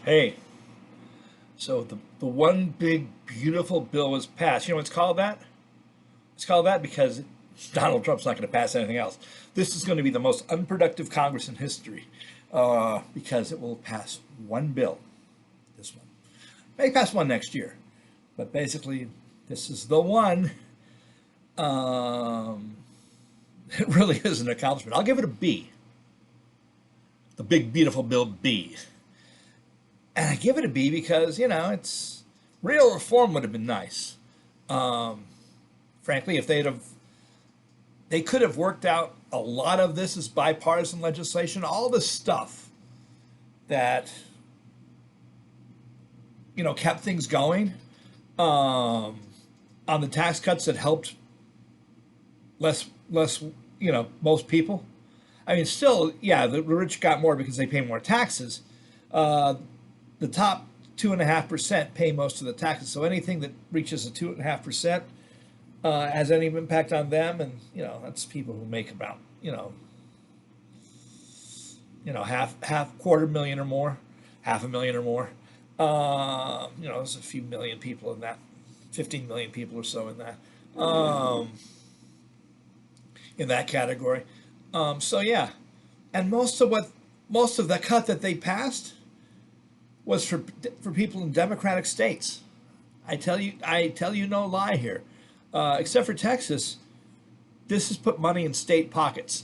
Hey, so the one big beautiful bill was passed. You know what it's called that? It's called that because Donald Trump's not going to pass anything else. This is going to be the most unproductive Congress in history because it will pass one bill. This one may pass one next year, but basically this is the one. Um, it really is an accomplishment. I'll give it a B. The big beautiful bill B. And I give it a B because, it's real reform would have been nice. Frankly, if they could have worked out a lot of this as bipartisan legislation, all the stuff that, kept things going on the tax cuts that helped less, most people. I mean, still, yeah, the rich got more because they pay more taxes. The top 2.5% pay most of the taxes. So anything that reaches a 2.5% has any impact on them, and that's people who make about half quarter million or more, half a million or more. There's a few million people in that, 15 million people or so in that category. So yeah, and most of the cut that they passed was for people in Democratic states. I tell you no lie here. Except for Texas, this has put money in state pockets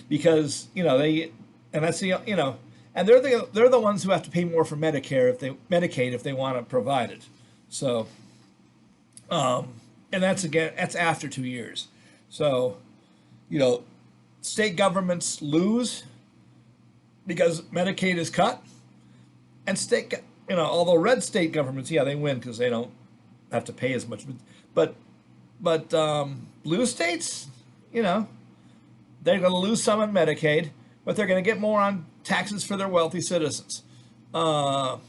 because they and that's and they're the ones who have to pay more for Medicaid if they want to provide it. So and that's after 2 years. So state governments lose because Medicaid is cut, and although red state governments, yeah, they win because they don't have to pay as much, but blue states, they're going to lose some on Medicaid, but they're going to get more on taxes for their wealthy citizens. Mostly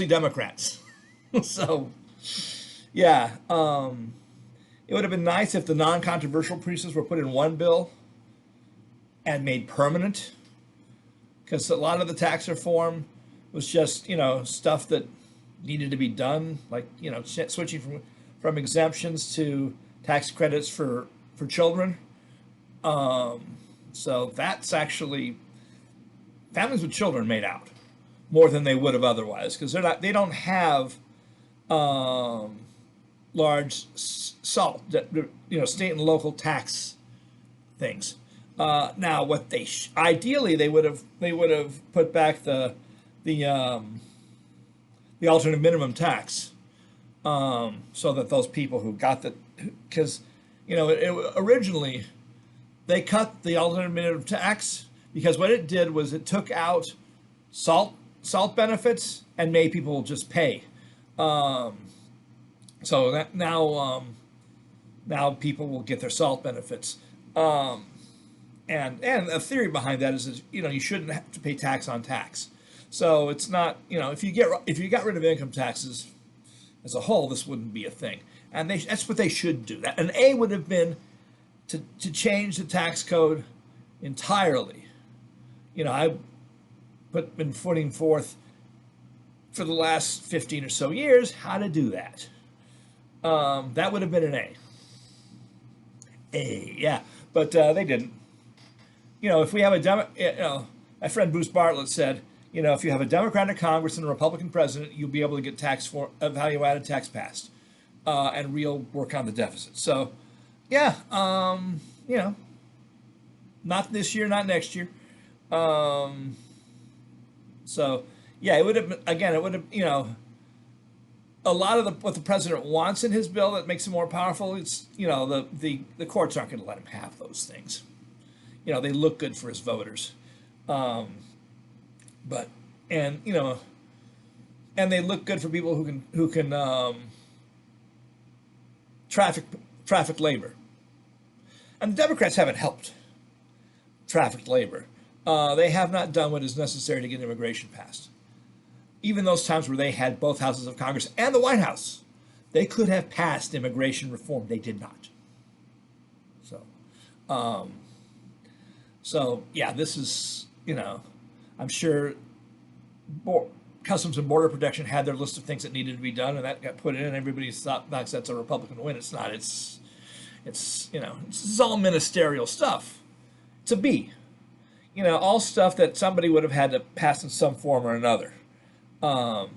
Democrats. So, yeah, it would have been nice if the non-controversial pieces were put in one bill and made permanent, because a lot of the tax reform was just stuff that needed to be done, like switching from exemptions to tax credits for children. So that's actually families with children made out more than they would have otherwise, because they don't have large salt, state and local tax things. Now, what ideally they would have put back the alternative minimum tax, so that those people who got because originally they cut the alternative minimum tax because what it did was it took out salt benefits and made people just pay. So that now people will get their salt benefits. And the theory behind that is you shouldn't have to pay tax on tax. So it's not if you got rid of income taxes as a whole, this wouldn't be a thing. And that's what they should do. That an A would have been to change the tax code entirely. I've been putting forth for the last 15 or so years how to do that. That would have been an A, yeah, but they didn't. If we have my friend Bruce Bartlett said, if you have a Democratic Congress and a Republican president, you'll be able to get a value-added tax passed, and real work on the deficit. So, yeah, not this year, not next year. So, yeah, it would have a lot of what the president wants in his bill that makes it more powerful. It's the courts aren't going to let him have those things. They look good for his voters, and they look good for people who can traffic labor, and the Democrats haven't helped traffic labor. They have not done what is necessary to get immigration passed. Even those times where they had both houses of Congress and the White House, they could have passed immigration reform. They did not. So yeah, this is you know, I'm sure Customs and Border Protection had their list of things that needed to be done, and that got put in, and everybody thought that's a Republican win. It's not. It's it's all ministerial stuff. It's a B. All stuff that somebody would have had to pass in some form or another. Um,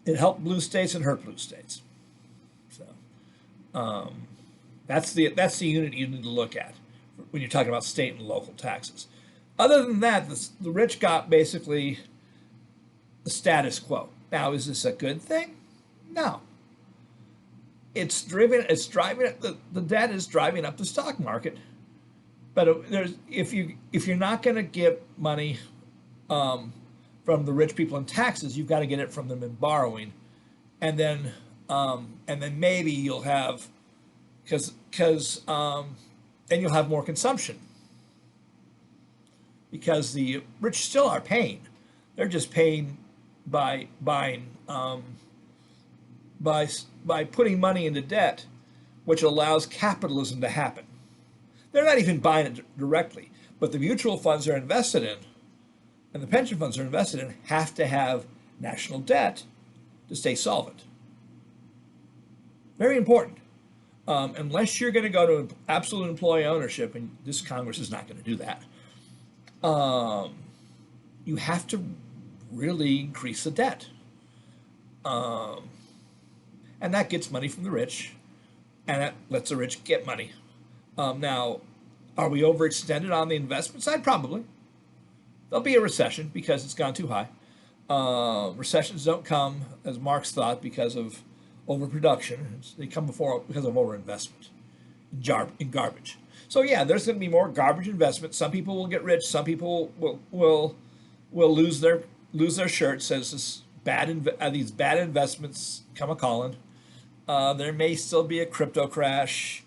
it helped blue states and hurt blue states. So that's the unit you need to look at when you're talking about state and local taxes. Other than that, the rich got basically the status quo. Now, is this a good thing? No. It's driving the debt is driving up the stock market. But if you're not going to get money from the rich people in taxes, you've got to get it from them in borrowing, and then maybe you'll have then you'll have more consumption, because the rich still are paying. They're just paying by buying by putting money into debt, which allows capitalism to happen. They're not even buying it directly, but the mutual funds they're invested in and the pension funds they're invested in have to have national debt to stay solvent. Very important. Unless you're going to go to absolute employee ownership, and this Congress is not going to do that, you have to really increase the debt. And that gets money from the rich, and that lets the rich get money. Now, are we overextended on the investment side? Probably. There'll be a recession because it's gone too high. Recessions don't come, as Marx thought, because of overproduction. They come because of overinvestment in garbage. So yeah, there's going to be more garbage investment. Some people will get rich. Some people will lose their shirts as these bad investments come a calling. There may still be a crypto crash,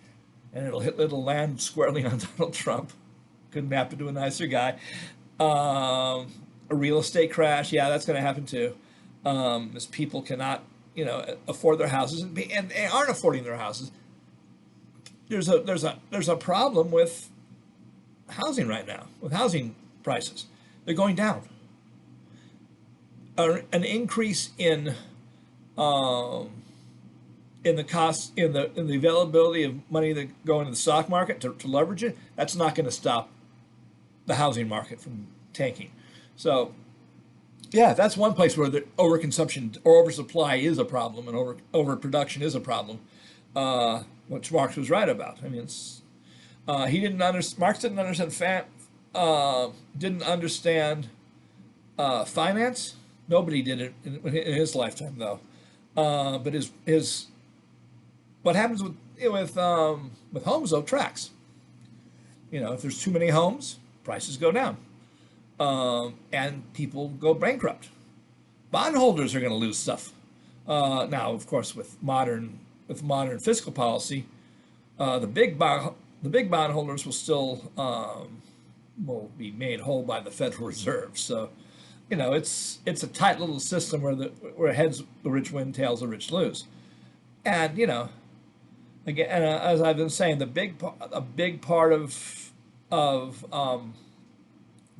and it'll land squarely on Donald Trump. Couldn't happen to a nicer guy. A real estate crash, yeah, that's going to happen too. As people cannot, afford their houses and they aren't affording their houses. There's a problem with housing right now, with housing prices. They're going down. An increase in the cost, in the availability of money that go into the stock market to leverage it, that's not going to stop the housing market from tanking. So, yeah, that's one place where the overconsumption or oversupply is a problem, and overproduction is a problem, which Marx was right about. I mean, Marx didn't understand finance. Nobody did it in his lifetime, though. But what happens with homes, though, tracks. If there's too many homes, prices go down, and people go bankrupt. Bondholders are going to lose stuff. Now, of course, with modern fiscal policy, the big bondholders will still will be made whole by the Federal Reserve. So, it's a tight little system where heads the rich win, tails the rich lose. And again, as I've been saying, a big part of the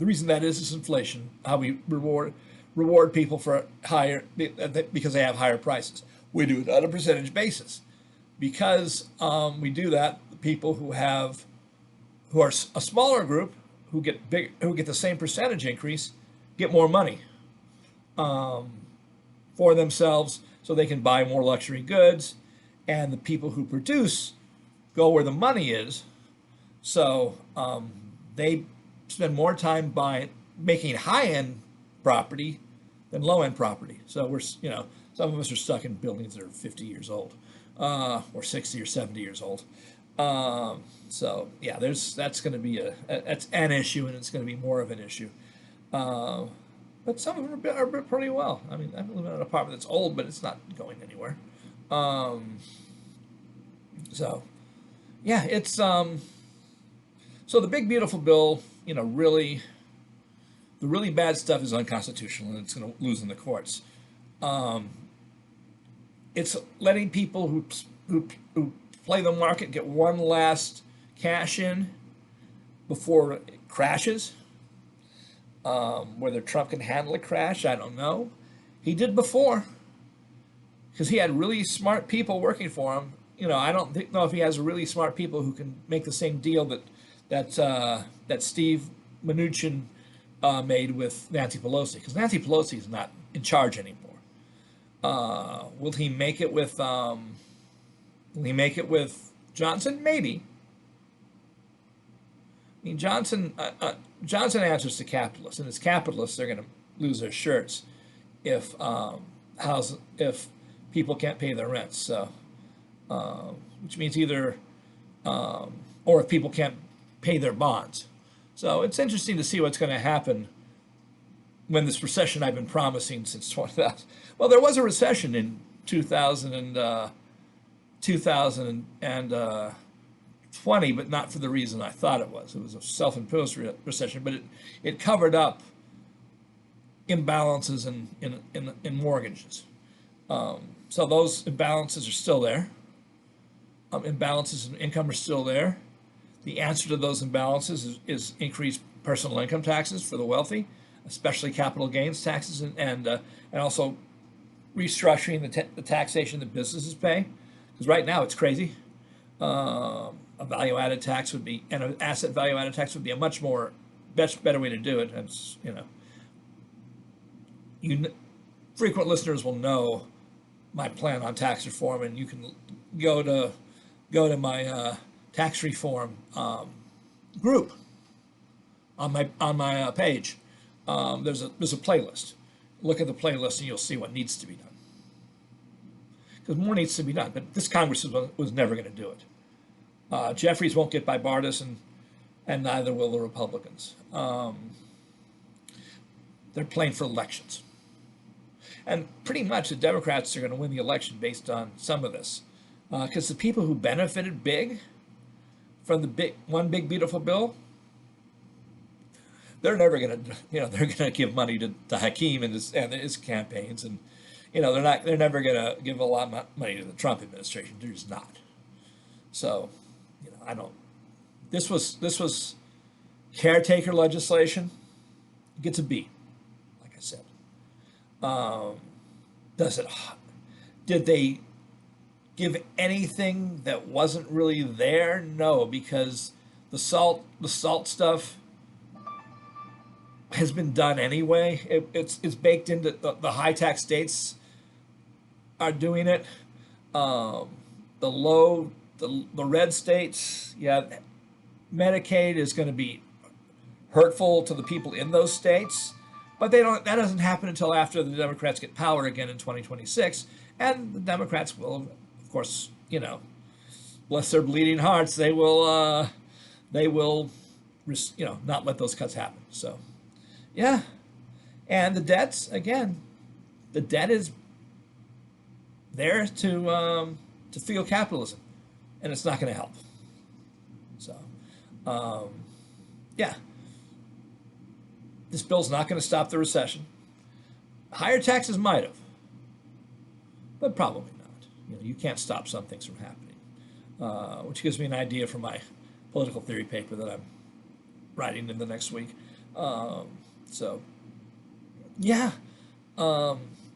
reason that is inflation. How we reward people for higher because they have higher prices. We do it on a percentage basis. Because we do that, the people who are a smaller group who get the same percentage increase get more money for themselves, so they can buy more luxury goods, and the people who produce go where the money is, so they spend more time making high-end property than low-end property. So some of us are stuck in buildings that are 50 years old, or 60 or 70 years old. So yeah, that's going to be that's an issue, and it's going to be more of an issue. But some of them are pretty well. I mean, I'm living in an apartment that's old, but it's not going anywhere. So, yeah, it's so the big beautiful bill. Really, the really bad stuff is unconstitutional, and it's going to lose in the courts. It's letting people who play the market get one last cash in before it crashes. Whether Trump can handle a crash, I don't know. He did before, because he had really smart people working for him. I don't know if he has really smart people who can make the same deal that Steve Mnuchin made with Nancy Pelosi, because Nancy Pelosi is not in charge anymore. Will he make it with Johnson? Maybe. I mean, Johnson answers to capitalists, and as capitalists, they're going to lose their shirts if people can't pay their rents. So, which means either, or if people can't pay their bonds. So it's interesting to see what's going to happen when this recession I've been promising since 2000. Well, there was a recession in 2020, but not for the reason I thought it was. It was a self-imposed recession, but it covered up imbalances in mortgages. So those imbalances are still there. Imbalances in income are still there. The answer to those imbalances is increased personal income taxes for the wealthy, especially capital gains taxes, and also restructuring the taxation that businesses pay, because right now it's crazy. A value-added tax would be, and an asset value-added tax would be a much more better way to do it. And frequent listeners will know my plan on tax reform, and you can go to my tax reform group on my page. There's a playlist. Look at the playlist and you'll see what needs to be done. Because more needs to be done, but this Congress was never going to do it. Jeffries won't get bipartisan, and neither will the Republicans. They're playing for elections. And pretty much the Democrats are going to win the election based on some of this. Because the people who benefited big from the one big beautiful bill, they're never going to, they're going to give money to Hakeem and his campaigns, and they're never going to give a lot of money to the Trump administration. They're just not. So, This was caretaker legislation. It gets a B, like I said. Did they give anything that wasn't really there? No, because the salt stuff has been done anyway. It's baked into the high tax states are doing it. The red states, Medicaid is going to be hurtful to the people in those states, but that doesn't happen until after the Democrats get power again in 2026, and the Democrats will, of course, bless their bleeding hearts, they will not let those cuts happen. So, yeah, and the debts again, the debt is there to fuel capitalism, and it's not going to help. So, this bill's not going to stop the recession. Higher taxes might have, but probably not. You can't stop some things from happening, which gives me an idea for my political theory paper that I'm writing in the next week.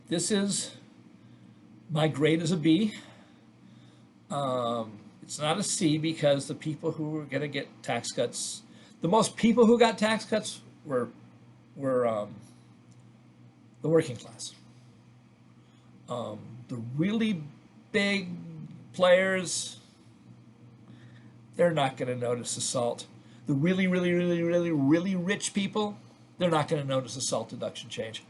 This is, my grade is a B. It's not a C because the people who were going to get tax cuts, the most people who got tax cuts were the working class. The really big players, they're not going to notice the salt. The really, really, really, really, really rich people, they're not going to notice the salt deduction change.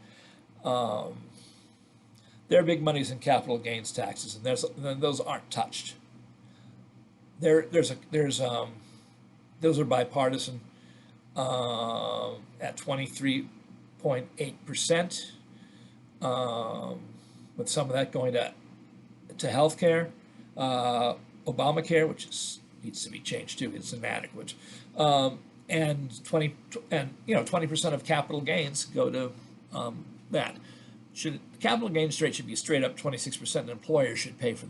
Their big money's in capital gains taxes, and those aren't touched. Those are bipartisan at 23.8%, with some of that going to healthcare, Obamacare, which needs to be changed too. It's inadequate, and 20% of capital gains go to that. Capital gains rate should be straight up 26%, and employers should pay for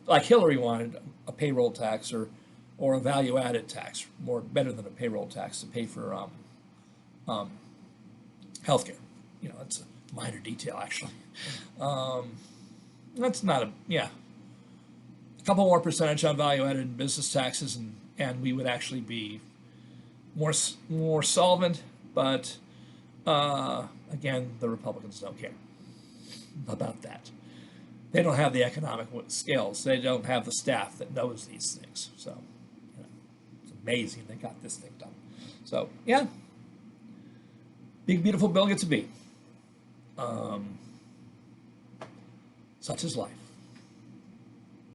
like Hillary wanted a payroll tax or a value-added tax, better than a payroll tax, to pay for healthcare. You know, it's a minor detail actually. That's not a a couple more percentage on value added in business taxes, and we would actually be more solvent. But again, the Republicans don't care about that. They don't have the economic skills. They don't have the staff that knows these things. So, you know, it's amazing they got this thing done. So, yeah, big beautiful bill gets to be. Such is life.